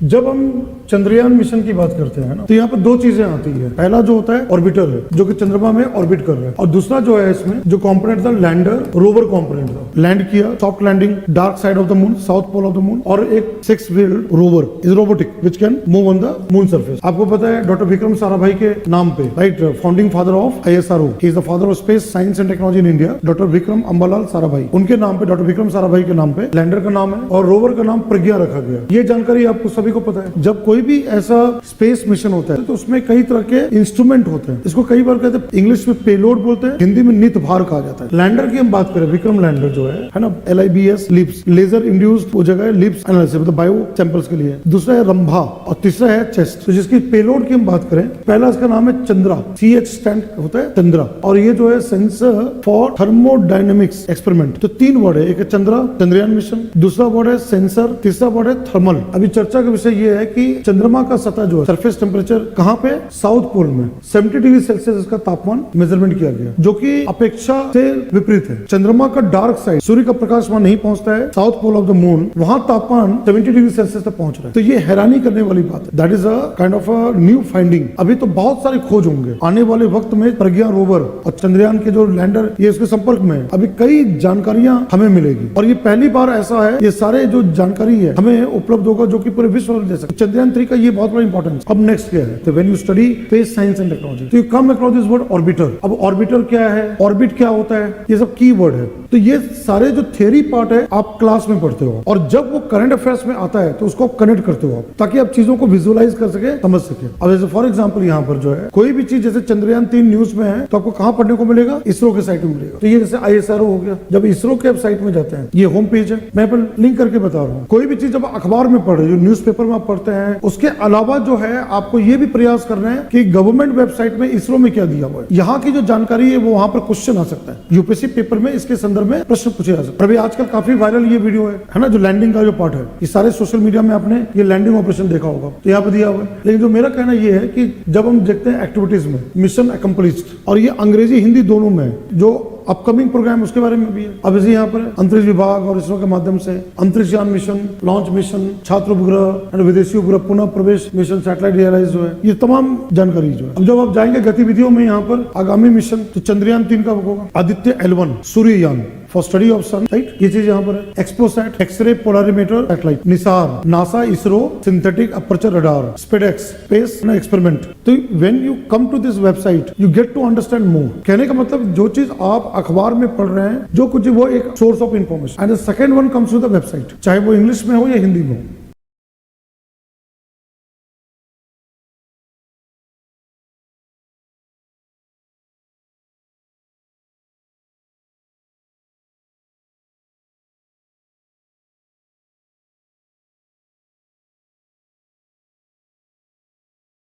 जब हम चंद्रयान मिशन की बात करते हैं ना, तो यहाँ पर दो चीजें आती है। पहला जो होता है ऑर्बिटर है, जो कि चंद्रमा में ऑर्बिट कर रहा है, और दूसरा जो है इसमें जो कंपोनेंट था लैंडर रोवर कंपोनेंट था। लैंड किया, soft landing, dark side of the moon, south pole of the moon, और एक 6 wheeled rover is robotic which can move on the moon surface. आपको पता है डॉक्टर विक्रम साराभाई के नाम पे, right, founding father of ISRO, he is the father of space science and technology in India, doctor Vikram Ambalal Sarabhai. उनके नाम पे, डॉक्टर विक्रम साराभाई के नाम पे लैंडर का नाम है और रोवर का नाम प्रज्ञा रखा गया। ये जानकारी आपको सभी को पता है। जब कोई भी ऐसा स्पेस मिशन होता है तो उसमें कई तरह के इंस्ट्रूमेंट होते हैं। इसको कई बार कहते हैं, इंग्लिश में पेलोड बोलते हैं, हिंदी में नित भार कहा जाता है। लैंडर की हम बात करें, विक्रम लैंडर जो है ना, LIBS लिप्स, लेजर इंड्यूस्ड वो जगह है लिप्स एनालिसिस, मतलब बायो सैंपल्स के लिए। दूसरा है रंभा और तीसरा है चेस्ट। तो जिसकी पेलोड की हम बात करें, पहला इसका नाम है चंद्रा, CH स्टैंड होता है चंद्रा, और ये जो है सेंसर फॉर थर्मोडायनेमिक्स एक्सपेरिमेंट। तो 3 वर्ड है, एक है चंद्रा, चंद्रयान मिशन, दूसरा वर्ड है सेंसर, तीसरा वर्ड है थर्मल। अभी चर्चा का विषय ये है कि चंद्रमा का सतह जो है, सरफेस टेम्परेचर कहाँ पे, साउथ पोल में 70 डिग्री सेल्सियस इसका तापमान मेजरमेंट किया गया, जो कि अपेक्षा से विपरीत है। चंद्रमा का डार्क साइड, सूर्य का प्रकाश वहां नहीं पहुंचता है, south pole of the moon, वहां तापमान 70 डिग्री सेल्सियस तक पहुंच रहा है। तो ये हैरानी करने वाली बात है। That is a kind of a new finding. अभी तो बहुत सारे खोज होंगे आने वाले वक्त में। प्रज्ञा रोवर और चंद्रयान के जो लैंडर ये इसके संपर्क में, अभी कई जानकारियां हमें मिलेगी, और ये पहली बार ऐसा है, ये सारे जो जानकारी है हमें उपलब्ध होगा, जो कि पूरे विश्व में दे सकते। चंद्रयान 3 का ये बहुत बड़ा इंपॉर्टेंस। अब नेक्स्ट क्या है, तो when you study space science and technology, तो you come across this word orbiter. अब ऑर्बिटर क्या है, ऑर्बिट क्या होता है, ये सब की वर्ड है। तो ये सारे जो थ्योरी पार्ट है आप क्लास में पढ़ते हो, और जब वो करंट अफेयर्स में आता है तो उसको कनेक्ट करते हो, ताकि आप चीजों को विजुअलाइज कर सके, समझ सके। अब जैसे फॉर एग्जांपल यहाँ पर जो है कोई भी चीज, जैसे चंद्रयान 3 न्यूज में है, तो आपको कहाँ पढ़ने को मिलेगा, इसरो के साइट में मिलेगा। तो ये जैसे ISRO हो गया, जब इसरो के वेबसाइट में जाते हैं, ये होम पेज है, मैं पर लिंक करके बता रहा हूँ। कोई भी चीज जब अखबार में पढ़ रहे हो, न्यूज पेपर में आप पढ़ते हैं, उसके अलावा जो है आपको ये भी प्रयास करना है कि गवर्नमेंट वेबसाइट में इसरो में क्या दिया हुआ है, यहाँ की जो जानकारी है वो वहां पर क्वेश्चन आ सकता है। UPSC पेपर में इसके संदर्भ में प्रश्न पूछे जा सकते हैं। अभी आजकल काफी वायरल ये वीडियो है ना, जो लैंडिंग का जो पार्ट है, ये सारे सोशल मीडिया में आपने ये लैंडिंग ऑपरेशन देखा होगा, तो यहाँ पे दिया हुआ है। लेकिन जो मेरा कहना ये है कि जब हम देखते हैं एक्टिविटीज में मिशन अकम्प्लिश्ड, और ये अंग्रेजी हिंदी दोनों में जो अपकमिंग प्रोग्राम उसके बारे में भी है। अब जैसे यहाँ पर अंतरिक्ष विभाग और इसरो के माध्यम से अंतरिक्षयान मिशन, लॉन्च मिशन, छात्र उपग्रह, विदेशी उपग्रह पुनः प्रवेश मिशन, सैटेलाइट रियलाइज जो है, ये तमाम जानकारी जो है। अब जब आप जाएंगे गतिविधियों में, यहाँ पर आगामी मिशन तो चंद्रयान 3 का होगा, आदित्य L1 सूर्ययान for study of sun, right, ये चीज यहाँ पर है। XPoSat, X ray polarimeter satellite, NISAR, NASA ISRO synthetic aperture radar, SpaDeX space experiment. तो when you come to this website you get to understand more. कहने का मतलब जो चीज आप अखबार में पढ़ रहे हैं, जो कुछ वो एक source of information, and the second one comes to the website, चाहे वो इंग्लिश में हो या हिंदी में हो।